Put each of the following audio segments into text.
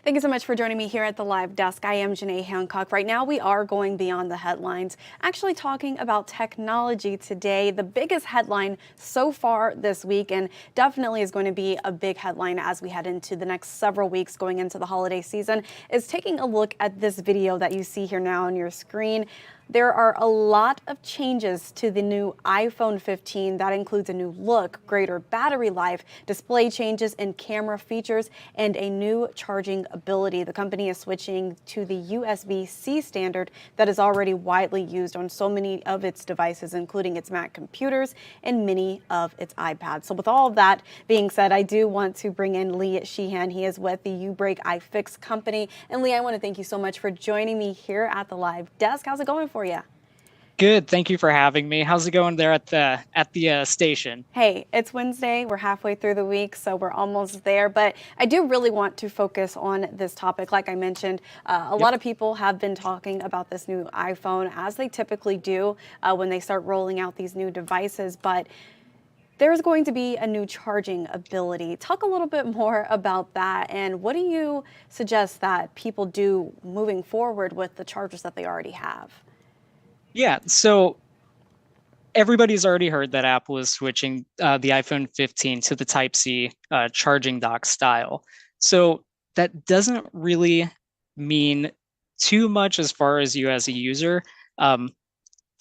Thank you so much for joining me here at the live desk. I am Janae Hancock. Right now, we are going beyond the headlines, actually talking about technology today. The biggest headline so far this week, and definitely is going to be a big headline as we head into the next several weeks going into the holiday season, is taking a look at this video that you see here now on your screen. There are a lot of changes to the new iPhone 15. That includes a new look, greater battery life, display changes and camera features, and a new charging ability. The company is switching to the USB-C standard that is already widely used on so many of its devices, including its Mac computers and many of its iPads. So with all of that being said, I do want to bring in Lee Sheehan. He is with the UBreak iFix company. And Lee, I want to thank you so much for joining me here at the live desk. How's it going for you? Good. Thank you for having me. How's it going there at the station? Hey, it's Wednesday. We're halfway through the week, so we're almost there. But I do really want to focus on this topic. Like I mentioned, a Yep. lot of people have been talking about this new iPhone, as they typically do when they start rolling out these new devices. But there's going to be a new charging ability. Talk a little bit more about that, and what do you suggest that people do moving forward with the chargers that they already have? Yeah. So everybody's already heard that Apple is switching the iPhone 15 to the Type-C charging dock style. So that doesn't really mean too much as far as you as a user. Um,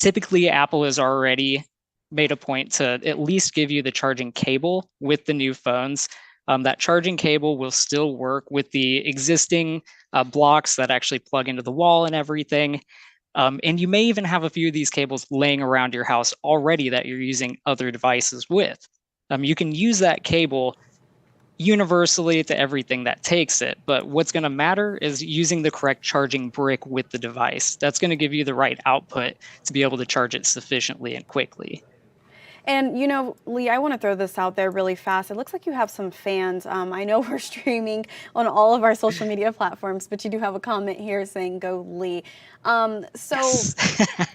Typically, Apple has already made a point to at least give you the charging cable with the new phones. That charging cable will still work with the existing blocks that actually plug into the wall and everything. And you may even have a few of these cables laying around your house already that you're using other devices with. You can use that cable universally to everything that takes it. But what's going to matter is using the correct charging brick with the device. That's going to give you the right output to be able to charge it sufficiently and quickly. And Lee, I want to throw this out there really fast. It looks like you have some fans. I know we're streaming on all of our social media platforms, but you do have a comment here saying "Go Lee." So Yes.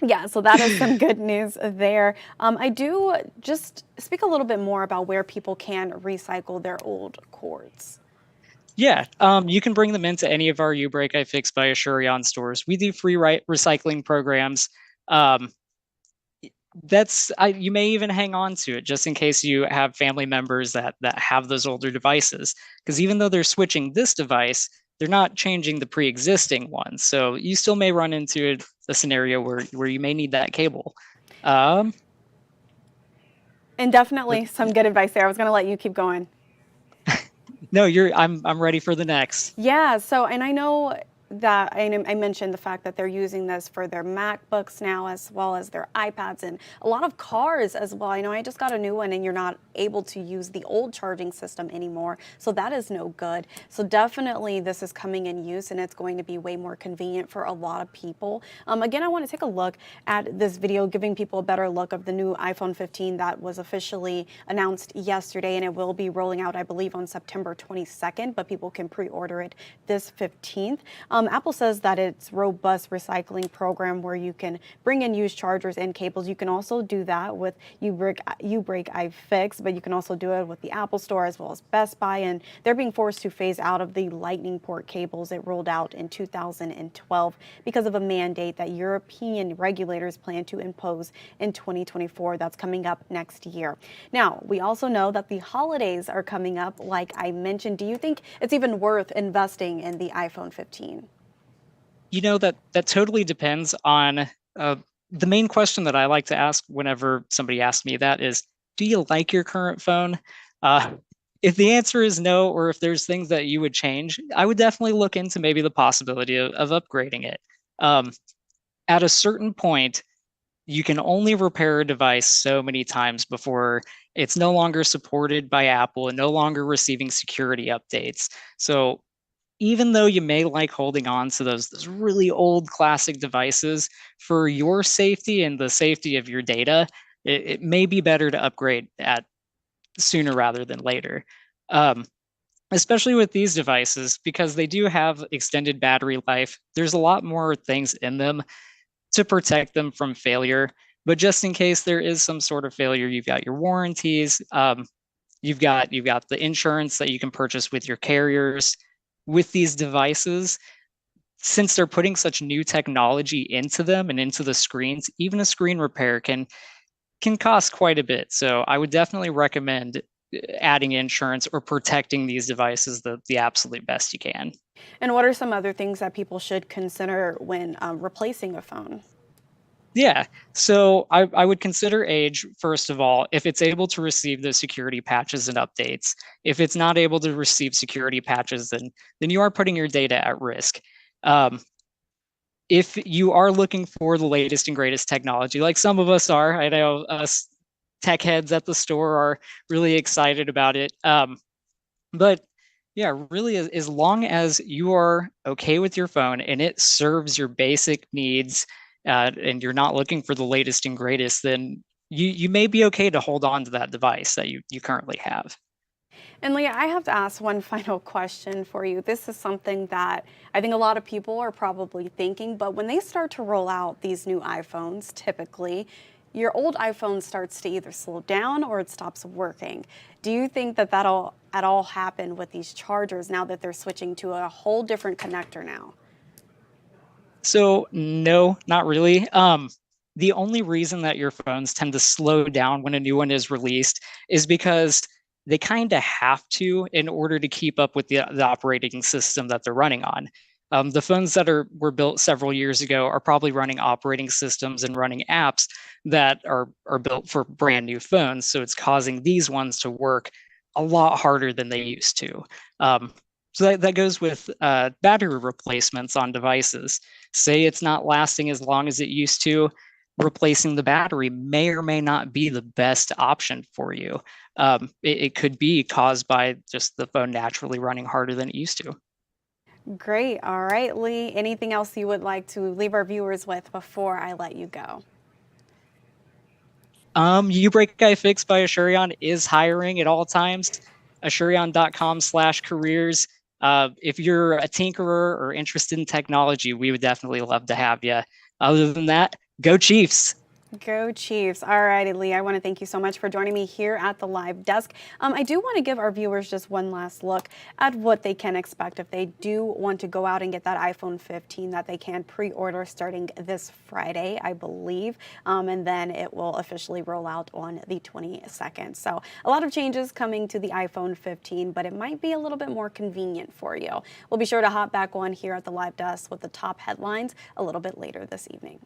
yeah, so that is some good news there. I do just speak a little bit more about where people can recycle their old cords. Yeah, you can bring them into any of our U-Break iFix by Assurion stores. We do free recycling programs. Um, you may even hang on to it just in case you have family members that have those older devices. Because even though they're switching this device, they're not changing the pre-existing one. So you still may run into a scenario where you may need that cable. Um, And definitely some good advice there. I was going to let you keep going. no, I'm ready for the next. Yeah, so, and I know that I mentioned the fact that they're using this for their MacBooks now as well as their iPads and a lot of cars as well. I know I just got a new one and you're not able to use the old charging system anymore, so that is no good. So definitely this is coming in use and it's going to be way more convenient for a lot of people. Again, I want to take a look at this video, giving people a better look of the new iPhone 15 that was officially announced yesterday, and it will be rolling out, I believe, on September 22nd, but people can pre-order it this 15th. Apple says that it's robust recycling program where you can bring in used chargers and cables. You can also do that with UBreak iFix, but you can also do it with the Apple Store as well as Best Buy. And they're being forced to phase out of the Lightning port cables it rolled out in 2012 because of a mandate that European regulators plan to impose in 2024. That's coming up next year. Now, we also know that the holidays are coming up, like I mentioned. Do you think it's even worth investing in the iPhone 15? That totally depends on the main question that I like to ask whenever somebody asks me that is, do you like your current phone? Uh, if the answer is no, or if there's things that you would change, I would definitely look into maybe the possibility of upgrading it. Um, at a certain point, you can only repair a device so many times before it's no longer supported by Apple and no longer receiving security updates. So even though you may like holding on to those really old classic devices, for your safety and the safety of your data, it may be better to upgrade at sooner rather than later. Um, Especially with these devices, because they do have extended battery life. There's a lot more things in them to protect them from failure. But just in case there is some sort of failure, you've got your warranties. You've got the insurance that you can purchase with your carriers. with these devices, since they're putting such new technology into them and into the screens, even a screen repair can cost quite a bit. So I would definitely recommend adding insurance or protecting these devices the absolute best you can. And what are some other things that people should consider when replacing a phone? Yeah, so I would consider age, first of all, if it's able to receive the security patches and updates. If it's not able to receive security patches, then you are putting your data at risk. Um, if you are looking for the latest and greatest technology, like some of us are, I know us tech heads at the store are really excited about it. But yeah, really, as long as you are okay with your phone and it serves your basic needs, and you're not looking for the latest and greatest, then you may be okay to hold on to that device that you currently have. And Leah, I have to ask one final question for you. This is something that I think a lot of people are probably thinking, but when they start to roll out these new iPhones, typically, your old iPhone starts to either slow down or it stops working. Do you think that that'll at all happen with these chargers now that they're switching to a whole different connector now? So no, not really. The only reason that your phones tend to slow down when a new one is released is because they kind of have to in order to keep up with the operating system that they're running on. The phones that were built several years ago are probably running operating systems and running apps that are built for brand new phones. So it's causing these ones to work a lot harder than they used to. Um, so that goes with battery replacements on devices. Say it's not lasting as long as it used to, replacing the battery may or may not be the best option for you. It could be caused by just the phone naturally running harder than it used to. Great. All right, Lee. Anything else you would like to leave our viewers with before I let you go? You Break Guy Fix by Ashurion is hiring at all times. Ashurion.com/careers. If you're a tinkerer or interested in technology, we would definitely love to have you. Other than that, go Chiefs. Go Chiefs. All righty, Lee. I want to thank you so much for joining me here at the live desk. I do want to give our viewers just one last look at what they can expect if they do want to go out and get that iPhone 15 that they can pre-order starting this Friday, I believe. And then it will officially roll out on the 22nd. So a lot of changes coming to the iPhone 15, but it might be a little bit more convenient for you. We'll be sure to hop back on here at the live desk with the top headlines a little bit later this evening.